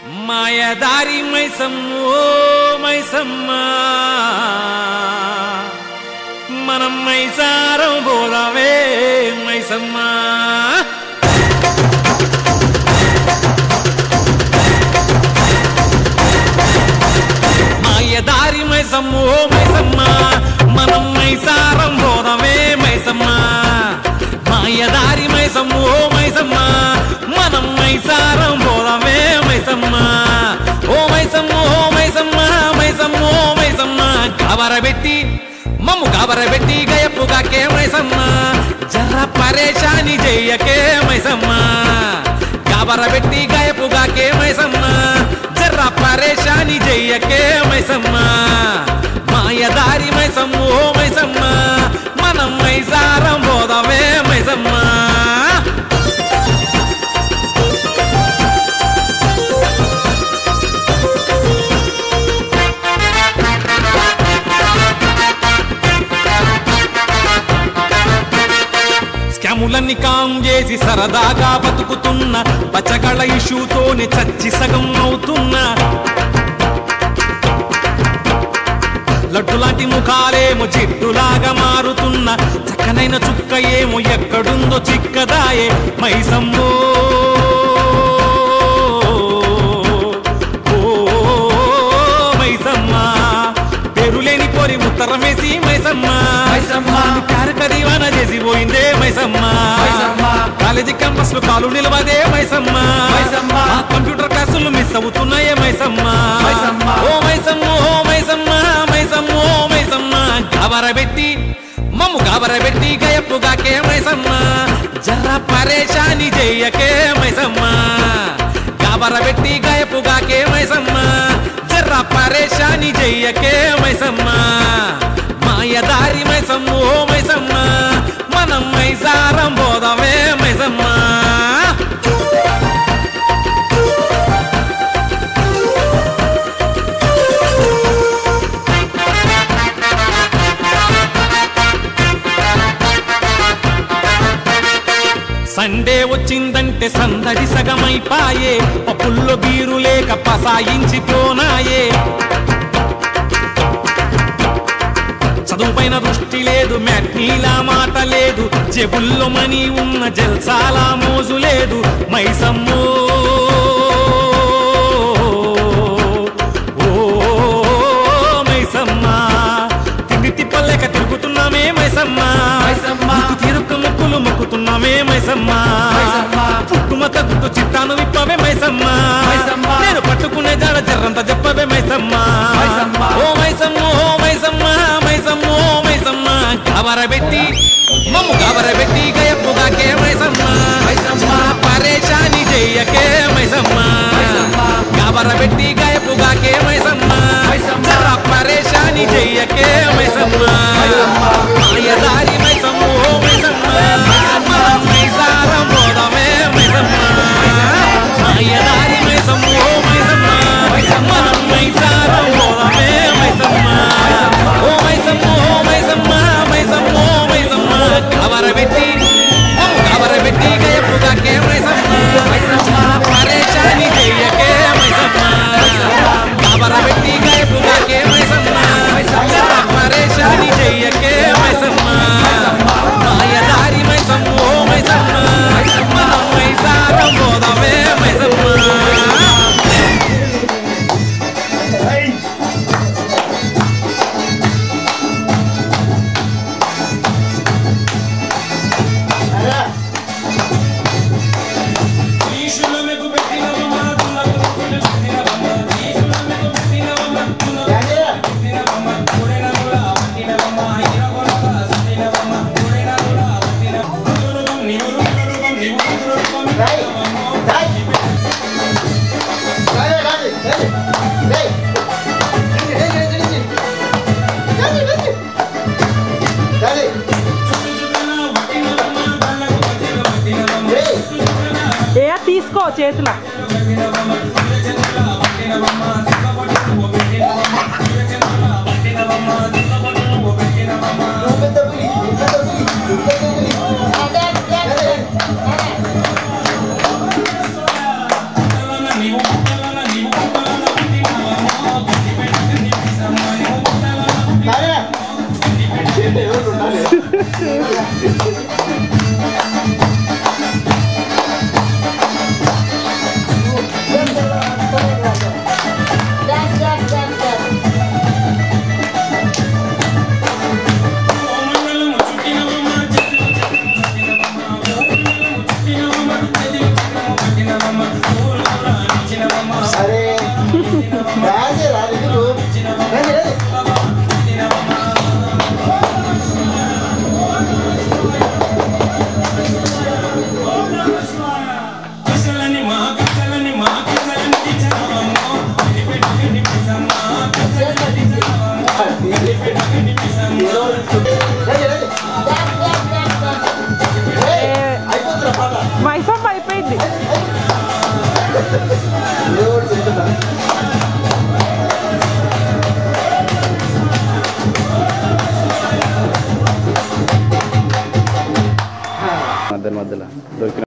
మాయదారి మైసమ్మో మైసమ్మ మనం మైసారం పోదామే మైసమ్మ మాయదారి మైసమ్మో మైసమ్మ మనం మైసారం పోదామే మైసమ్మ మాయదారి మైసమ్మో మైసమ్మ మనం మైసారం పోదామే మైసమ్మ ఓ మైసమ్మ ఓ మైసమ్మ మైసమ్మ ఓ మైసమ్మ గాబరబెట్టి మమ్ము గాబరబెట్టి గయప్పుగాకే మైసమ్మ జర్ర పరేషాని చెయ్యకే మైసమ్మ గాబరబెట్టి గయప్పుగాకే మైసమ్మ జర్ర పరేషాని చెయ్యకే మైసమ్మ మాయదారి మైసమ్మ ఓ మైసమ్మ మనం మైసారం పోదామే మైసమ్మ స్కాములన్నీ కాం చేసి సరదాగా బతుకుతున్న పచ్చగళ ఇష్యూతోనే చచ్చి సగం అవుతున్నా లడ్డులాంటి ముఖాలేమో జిడ్డులాగా మారుతున్న చక్కనైన చుక్క ఏమో ఎక్కడుందో చిక్కదాయే మైసమ్మో మైసమ్మ పేరులేని పోరి ఉత్తరమేసి మైసమ్మ కారకదీవాన చేసి పోయిందే మైసమ్మ కాలేజీ క్యాంపస్ లో కాలు నిలవదే మైసమ్మ కంప్యూటర్ క్లాసులు మిస్ అవుతున్నాయే మైసమ్మ ఓ మైసమ్మ ఓ మైసమ్మ మైసమ్మ ఓ మైసమ్మ గాబరబెట్టి మమ్ము గాబరబెట్టి గయప్పుగాకే మైసమ్మ జర్ర పరేషాని చెయ్యకే మైసమ్మ గాబరబెట్టి గయప్పుగాకే మైసమ్మ జర్ర పరేషాని చెయ్యకే మైసమ్మ మాయదారి మైసమ్మ ఓ మైసమ్మ మనం మైసారం పోదామే మైసమ్మ సండే వచ్చిందంటే సందడి సగమైపాయే పప్పుల్లో బీరు లేక పసాయించిపోనాయే చదువుపైన దృష్టి లేదు మ్యాట్నీలా మాట లేదు జేబుల్లో మనీ ఉన్న జల్సాలా మోజు లేదు మైసమ్మో ఓ మైసమ్మ తిండి తిప్పలేక తిరుగుతున్నామే మైసమ్మ తీరుక్క ముక్కులు మొక్కుతున్నామే మైసమ్మ పుట్టుమ తగ్గుతూ చిట్టాను విప్పవే మైసమ్మ నేను పట్టుకునే జాడ జర్రంత చెప్పవే మైసమ్మ ఓ మైసమ్మ ఓ మైసమ్మ మైసమ్మ ఓ మైసమ్మ గాబరబెట్టి మమ్ము గాబరబెట్టి గయప్పుగాకే మైసమ్మ పరేషాని చెయ్యకే మైసమ్మ గాబరబెట్టి గయప్పుగాకే మైసమ్మ జర్ర పరేషాని చెయ్యకే మైసమ్మ మాయదారి మైసమ్మ ఓ మైసమ్మ మనం మైసారం పోదామే మైసమ్మ మాయదారి మైసమ్మ ఓ మైసమ్మ మనం మైసారం పోదామే మైసమ్మ ఓ మైసమ్మ ఓ మైసమ్మ మైసమ్మ ఓ మైసమ్మ గాబరబెట్టి గాబరబెట్టి గయప్పుగాకే మైసమ్మ పరేషాని చెయ్యకే మైసమ్మ గాబరబెట్టి గయప్పుగాకే మైసమ్మ పరేషాని చెయ్యకే మైసమ్మ మాయదారి మైసమ్మ ఓ మైసమ్మ మనం మైసారం పోదామే మైసమ్మ తీసుకో చేతుల అరే రాజే రాజు వైఫై అయిపోయింది. మధ్యలో దొరికిన